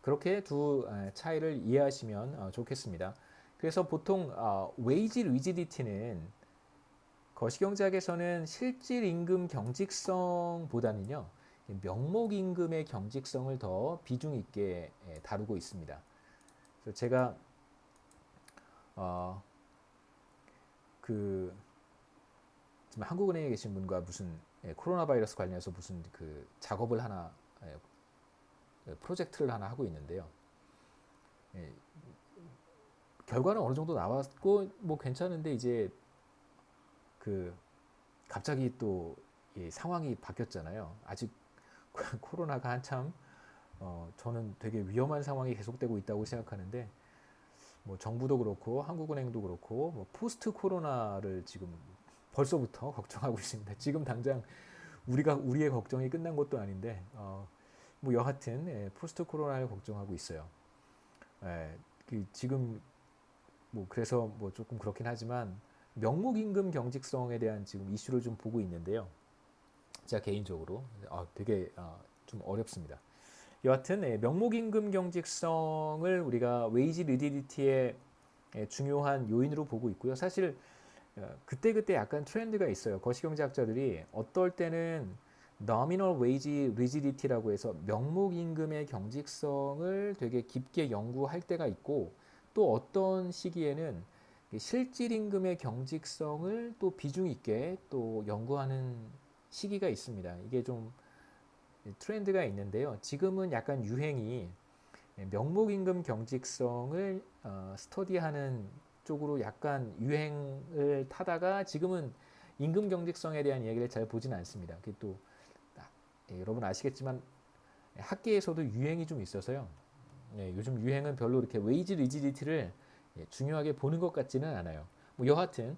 그렇게 두 차이를 이해하시면 좋겠습니다. 그래서 보통 웨이지 리지디티는 거시경제학에서는 실질 임금 경직성보다는요, 명목 임금의 경직성을 더 비중 있게 다루고 있습니다. 그래서 제가 어, 그 지금 한국은행에 계신 분과 무슨 코로나 바이러스 관련해서 무슨 그 작업을 하나 프로젝트를 하나 하고 있는데요. 예, 결과는 어느 정도 나왔고 뭐 괜찮은데 이제 그 갑자기 또 상황이 바뀌었잖아요. 아직 코로나가 한참 저는 되게 위험한 상황이 계속되고 있다고 생각하는데 뭐 정부도 그렇고 한국은행도 그렇고 뭐 포스트 코로나를 지금 벌써부터 걱정하고 있습니다. 지금 당장 우리의 걱정이 끝난 것도 아닌데 뭐 여하튼 포스트 코로나를 걱정하고 있어요. 지금 뭐 그래서 뭐 조금 그렇긴 하지만 명목 임금 경직성에 대한 지금 이슈를 좀 보고 있는데요. 제가 개인적으로 되게 좀 어렵습니다. 여하튼 명목 임금 경직성을 우리가 웨이지 리지디티의 중요한 요인으로 보고 있고요. 사실 그때그때 약간 트렌드가 있어요. 거시경제학자들이 어떨 때는 nominal wage rigidity라고 해서 명목 임금의 경직성을 되게 깊게 연구할 때가 있고 또 어떤 시기에는 실질 임금의 경직성을 또 비중 있게 또 연구하는 시기가 있습니다. 이게 좀 트렌드가 있는데요. 지금은 약간 유행이 명목 임금 경직성을 스터디하는 쪽으로 약간 유행을 타다가 지금은 임금 경직성에 대한 이야기를 잘 보지는 않습니다. 그게 또 여러분 아시겠지만 학계에서도 유행이 좀 있어서요. 요즘 유행은 별로 이렇게 웨이지 리지디티를 중요하게 보는 것 같지는 않아요. 뭐 여하튼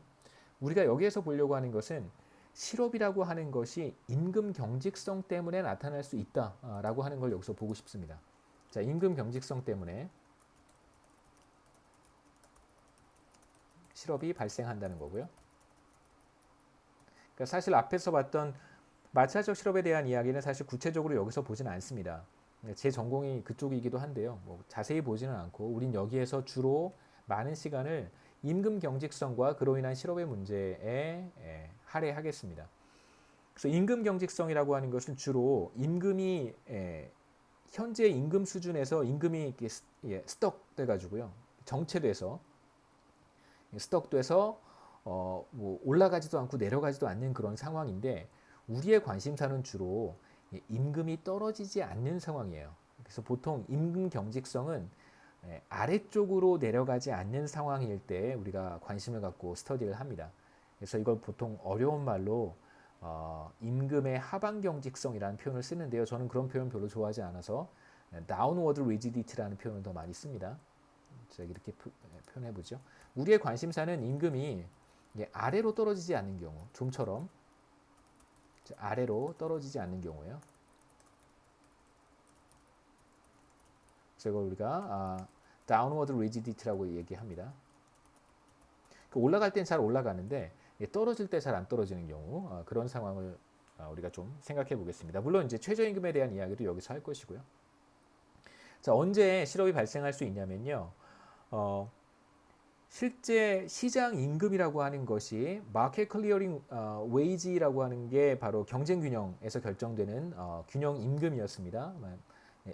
우리가 여기에서 보려고 하는 것은 실업이라고 하는 것이 임금 경직성 때문에 나타날 수 있다라고 하는 걸 여기서 보고 싶습니다. 자, 임금 경직성 때문에 실업이 발생한다는 거고요. 그러니까 사실 앞에서 봤던 마찰적 실업에 대한 이야기는 사실 구체적으로 여기서 보지는 않습니다. 제 전공이 그쪽이기도 한데요. 뭐 자세히 보지는 않고 우린 여기에서 주로 많은 시간을 임금 경직성과 그로 인한 실업의 문제에 할애하겠습니다. 그래서 임금 경직성이라고 하는 것은 주로 임금이 현재 임금 수준에서 임금이 스톡돼 가지고요. 정체돼서 스톡돼서 뭐 올라가지도 않고 내려가지도 않는 그런 상황인데 우리의 관심사는 주로 임금이 떨어지지 않는 상황이에요. 그래서 보통 임금 경직성은 아래쪽으로 내려가지 않는 상황일 때 우리가 관심을 갖고 스터디를 합니다. 그래서 이걸 보통 어려운 말로 임금의 하방 경직성이라는 표현을 쓰는데요. 저는 그런 표현 별로 좋아하지 않아서 downward rigidity라는 표현을 더 많이 씁니다. 제가 이렇게 표현해 보죠. 우리의 관심사는 임금이 아래로 떨어지지 않는 경우, 좀처럼 아래로 떨어지지 않는 경우예요. 그래서 이걸 우리가 downward rigidity라고 얘기합니다. 올라갈 땐 잘 올라가는데 떨어질 때 잘 안 떨어지는 경우 그런 상황을 우리가 좀 생각해 보겠습니다. 물론 이제 최저임금에 대한 이야기도 여기서 할 것이고요. 자, 언제 실업이 발생할 수 있냐면요. 실제 시장 임금이라고 하는 것이 마켓 클리어링 웨이지라고 하는 게 바로 경쟁 균형에서 결정되는 균형 임금이었습니다.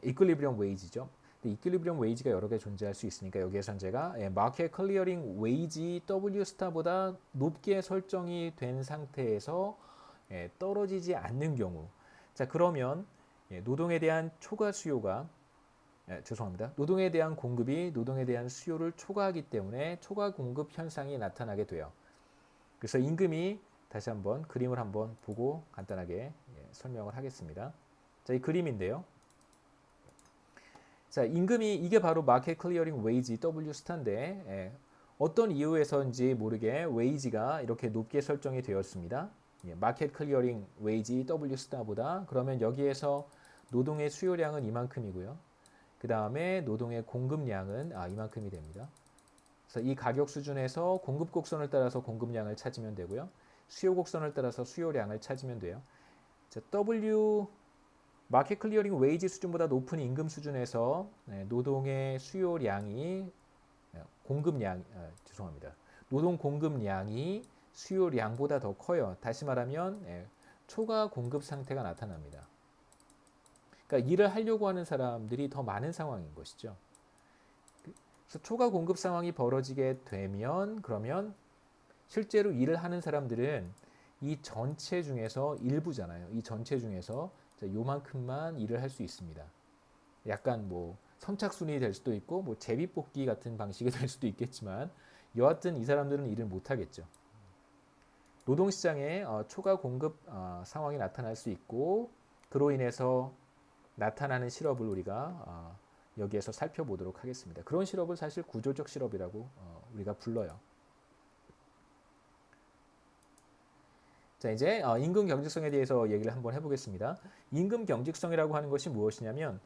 이퀄리브리엄 웨이지죠. 이퀄리브리엄 웨이지가 여러 개 존재할 수 있으니까 여기에선 제가 마켓 클리어링 웨이지 W 스타보다 높게 설정이 된 상태에서 떨어지지 않는 경우, 자 그러면 노동에 대한 초과 수요가 죄송합니다. 노동에 대한 공급이 노동에 대한 수요를 초과하기 때문에 초과 공급 현상이 나타나게 돼요. 그래서 임금이 다시 한번 그림을 한번 보고 간단하게 설명을 하겠습니다. 자, 이 그림인데요. 자, 임금이 이게 바로 마켓 클리어링 웨이지 W 스타인데 어떤 이유에서인지 모르게 웨이지가 이렇게 높게 설정이 되었습니다. 마켓 클리어링 웨이지 W 스타보다 그러면 여기에서 노동의 수요량은 이만큼이고요. 그 다음에 노동의 공급량은 이만큼이 됩니다. 그래서 이 가격 수준에서 공급 곡선을 따라서 공급량을 찾으면 되고요. 수요 곡선을 따라서 수요량을 찾으면 돼요. 자, W 마켓 클리어링 웨이지 수준보다 높은 임금 수준에서 노동의 수요량이 죄송합니다. 노동 공급량이 수요량보다 더 커요. 다시 말하면 초과 공급 상태가 나타납니다. 그러니까 일을 하려고 하는 사람들이 더 많은 상황인 것이죠. 그래서 초과 공급 상황이 벌어지게 되면 그러면 실제로 일을 하는 사람들은 이 전체 중에서 일부잖아요. 이 전체 중에서 요만큼만 일을 할 수 있습니다. 약간 뭐 선착순이 될 수도 있고 뭐 제비뽑기 같은 방식이 될 수도 있겠지만 여하튼 이 사람들은 일을 못 하겠죠. 노동시장에 초과 공급 상황이 나타날 수 있고 그로 인해서 나타나는 실업을 우리가 여기에서 살펴보도록 하겠습니다. 그런 실업을 사실 구조적 실업이라고 우리가 불러요. 자, 이제 임금 경직성에 대해서 얘기를 한번 해보겠습니다. 임금 경직성이라고 하는 것이 무엇이냐면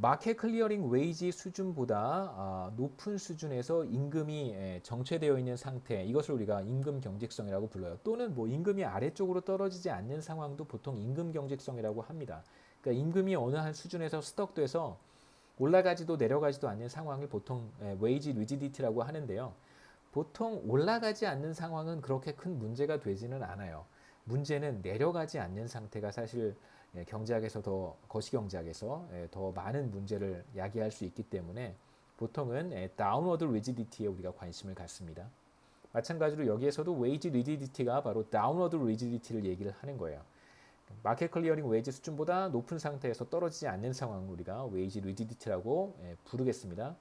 마켓 클리어링 웨이지 수준보다 높은 수준에서 임금이 정체되어 있는 상태, 이것을 우리가 임금 경직성이라고 불러요. 또는 뭐 임금이 아래쪽으로 떨어지지 않는 상황도 보통 임금 경직성이라고 합니다. 그러니까 임금이 어느 한 수준에서 스톡돼서 올라가지도 내려가지도 않는 상황을 보통 웨이지 리지디티라고 하는데요. 보통 올라가지 않는 상황은 그렇게 큰 문제가 되지는 않아요. 문제는 내려가지 않는 상태가 사실 경제학에서 거시경제학에서 더 많은 문제를 야기할 수 있기 때문에 보통은 다운워드 리지디티에 우리가 관심을 갖습니다. 마찬가지로 여기에서도 웨이지 리지디티가 바로 다운워드 리지디티를 얘기를 하는 거예요. 마켓 클리어링 웨이지 수준보다 높은 상태에서 떨어지지 않는 상황을 우리가 웨이지 리지디티라고 부르겠습니다.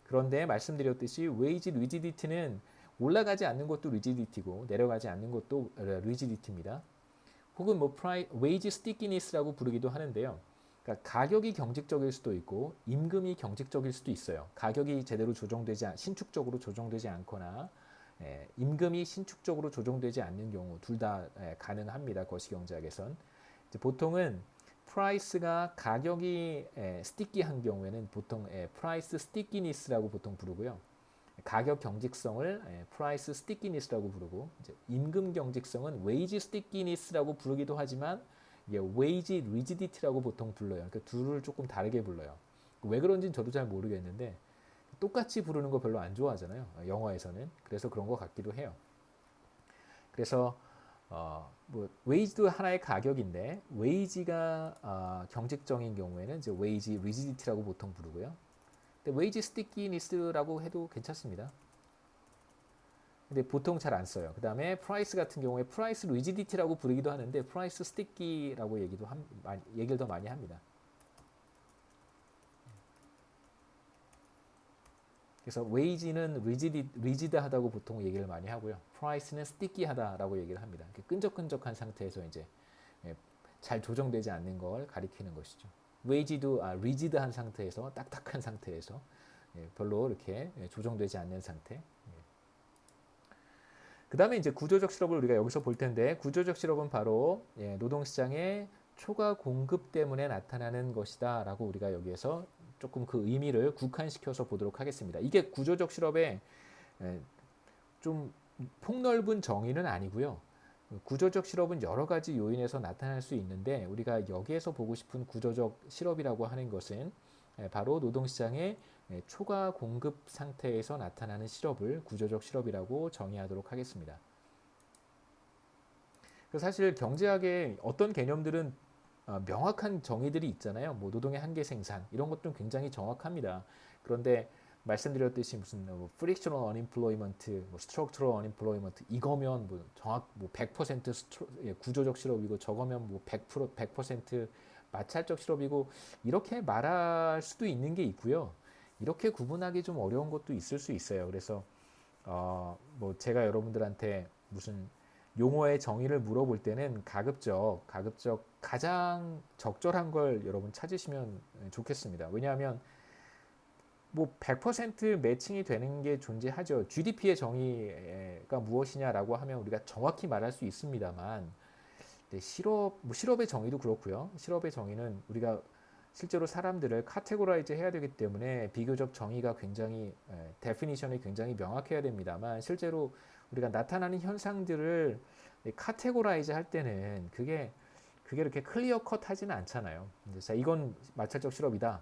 그런데 말씀드렸듯이 웨이지 리지디티는 올라가지 않는 것도 리지디티고 내려가지 않는 것도 리지디티입니다. 혹은 뭐 웨이지 스티키니스라고 부르기도 하는데요. 그러니까 가격이 경직적일 수도 있고 임금이 경직적일 수도 있어요. 가격이 제대로 신축적으로 조정되지 않거나 임금이 신축적으로 조정되지 않는 경우 둘 다 가능합니다. 거시경제학에선 보통은 프라이스가 가격이 스티키한 경우에는 보통 프라이스 스티키니스라고 보통 부르고요. 가격 경직성을 프라이스 스티키니스라고 부르고 이제 임금 경직성은 웨이지 스티키니스라고 부르기도 하지만 이게 웨이지 리지디티라고 보통 불러요. 그러니까 둘을 조금 다르게 불러요. 왜 그런지는 저도 잘 모르겠는데 똑같이 부르는 거 별로 안 좋아하잖아요. 영어에서는. 그래서 그런 것 같기도 해요. 그래서 뭐 웨이지도 하나의 가격인데 웨이지가 경직적인 경우에는 이제 웨이지 리지디티라고 보통 부르고요. 근데 웨이지 스티키니스라고 해도 괜찮습니다. 근데 보통 잘 안 써요. 그 다음에 프라이스 같은 경우에 프라이스 리지디티라고 부르기도 하는데 프라이스 스티키라고 얘기를 더 많이 합니다. 그래서 웨이지는 리지드하다고 보통 얘기를 많이 하고요. 프라이스는 스티키하다라고 얘기를 합니다. 끈적끈적한 상태에서 이제 잘 조정되지 않는 걸 가리키는 것이죠. 웨이지도 리지드한 상태에서 딱딱한 상태에서 별로 이렇게 조정되지 않는 상태. 그 다음에 이제 구조적 실업을 우리가 여기서 볼 텐데 구조적 실업은 바로 노동시장의 초과 공급 때문에 나타나는 것이다 라고 우리가 여기에서 조금 그 의미를 국한시켜서 보도록 하겠습니다. 이게 구조적 실업의 좀 폭넓은 정의는 아니고요. 구조적 실업은 여러 가지 요인에서 나타날 수 있는데 우리가 여기에서 보고 싶은 구조적 실업이라고 하는 것은 바로 노동시장의 초과 공급 상태에서 나타나는 실업을 구조적 실업이라고 정의하도록 하겠습니다. 사실 경제학의 어떤 개념들은 명확한 정의들이 있잖아요. 뭐 노동의 한계 생산 이런 것도 굉장히 정확합니다. 그런데 말씀드렸듯이 무슨 frictional unemployment, structural unemployment 이거면 뭐 100% 구조적 실업이고 저거면 뭐 100% 마찰적 실업이고 이렇게 말할 수도 있는 게 있고요. 이렇게 구분하기 좀 어려운 것도 있을 수 있어요. 그래서 뭐 제가 여러분들한테 무슨 용어의 정의를 물어볼 때는 가급적 가장 적절한 걸 여러분 찾으시면 좋겠습니다. 왜냐하면 뭐 100% 매칭이 되는 게 존재하죠. GDP의 정의가 무엇이냐라고 하면 우리가 정확히 말할 수 있습니다만 실업의 정의도 그렇고요. 실업의 정의는 우리가 실제로 사람들을 카테고라이즈 해야 되기 때문에 비교적 정의가 굉장히 데피니션이 굉장히 명확해야 됩니다만 실제로 우리가 나타나는 현상들을 카테고라이즈 할 때는 그게 그게 이렇게 클리어 컷 하지는 않잖아요. 이제 자, 이건 마찰적 실업이다.